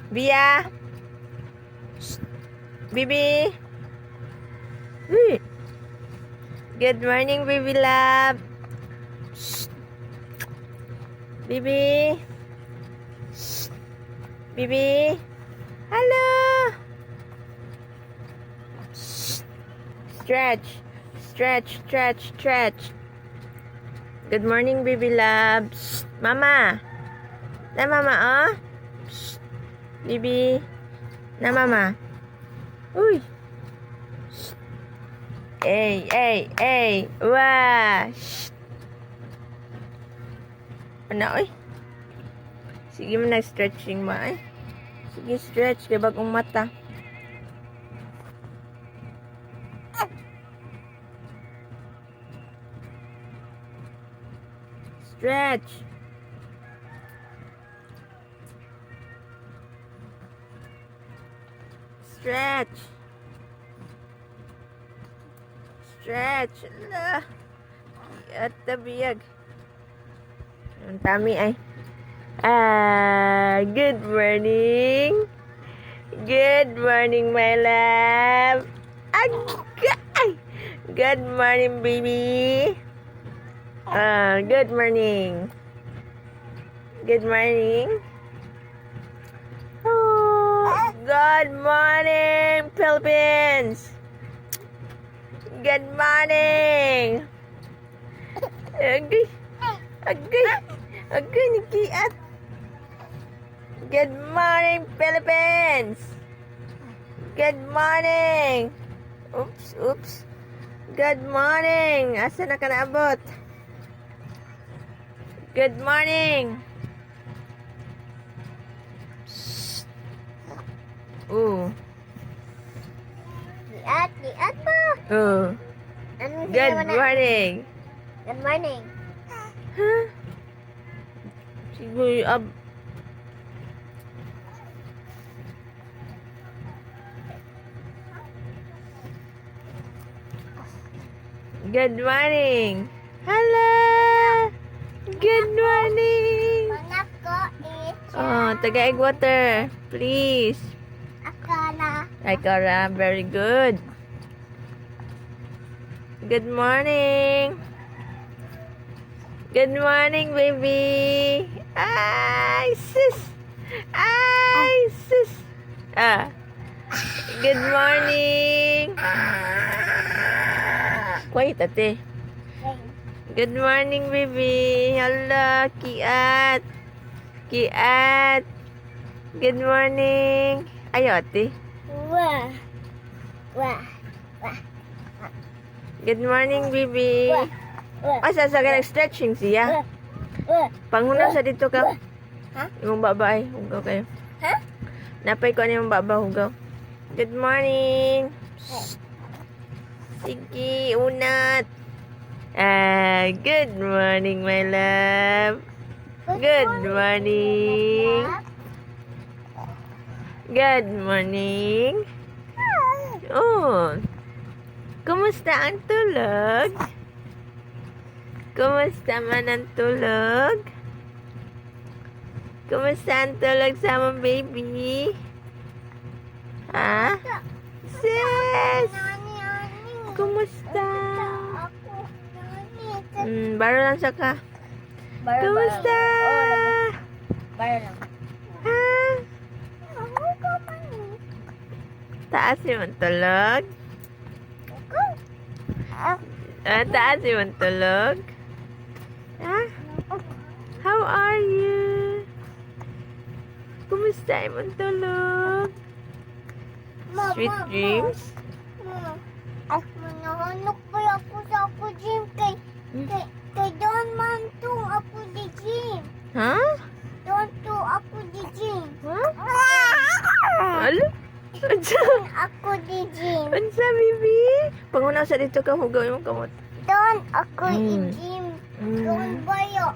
Bia. Shh. Bibi. Uy. Good morning, baby love. Shh. Bibi. Shh. Bibi. Hello. Shh. Stretch. Stretch, stretch, stretch. Good morning, baby love. Shh. Mama. Na mama, oh. Shh. Bibi. Na mama. Uy. Shh. Hey, hey, hey. Wah. Shh. Ano, oy? Sige mo na stretching mo, ay. Sige, stretch. Kaya bagong mata. Stretch. Stretch. Stretch. Ala. At tabiyag. Ang tami ay. Good morning. Good morning, my love. Agay. Good morning, baby. Good morning. Good morning. Oh, good morning, Philippines. Good morning. Agay. Agay. Agay, nikiat. Good morning, Philippines. Good morning. Oops, oops. Good morning. Asa na ka naabot? Good morning. Shh. Liat po. Anong Good sinabi na? morning. Good morning. Huh? Siguro, Good morning. Hello. Good morning. Anak ko is Oh, taga-egg water. Please. Akala. Ay, Kara. Very good. Good morning. Good morning, baby. Ay, sis. Ay, sis. Good morning. Quiet, ate. Good morning, baby. Hello, Kiat. Kiat. Good morning. Ayo, ate. Wah. Wah. Wah. Good morning, baby. Wah. Asa sa ka stretching siya? Wah. Pangunaw sa dito ka. Ha? Yung baba ay. Hugaw kayo. Ha? Napay ko ano yung baba. Hugaw. Good morning. Sige, unat. Good morning, my love. Good morning. Good morning. Oh. Kumusta ang tulog? Kumusta man ang tulog? Kumusta ang tulog sa mong baby? Ha? Sis! Kumusta? Baro lang siya ka. Kumusta? Baro lang. Ha? Taas yung tulog? Taas yung tulog? Ha? How are you? Kumusta yung tulog? Sweet dreams? Manahanap pa ako sa ako gym kay Don man to ako di gym. Ha? Don to ako di gym. Ha? Ano? Ansa? Ako di gym. Ansa, baby? Pangunaw sa dito ka, hugaw yung kamot. Don ako di Mm. gym. Mm. Don bayo.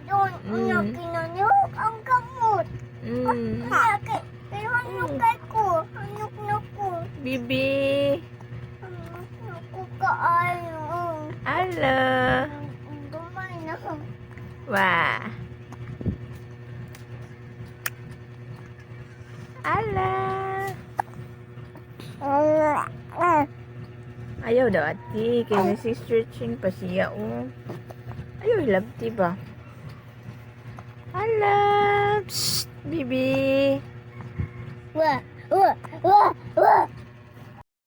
Don una kinanyok ang kamot. Kaya hanukay ko. Hanuk na ko. Bibi. Ako kaayo. Hello. Gumay na. Wah. Ala. Ayaw daw, ati. Kaya nasi-stretching pa siya, oh. Ayaw, ilabti ba? Ala. Psst, bibi. What?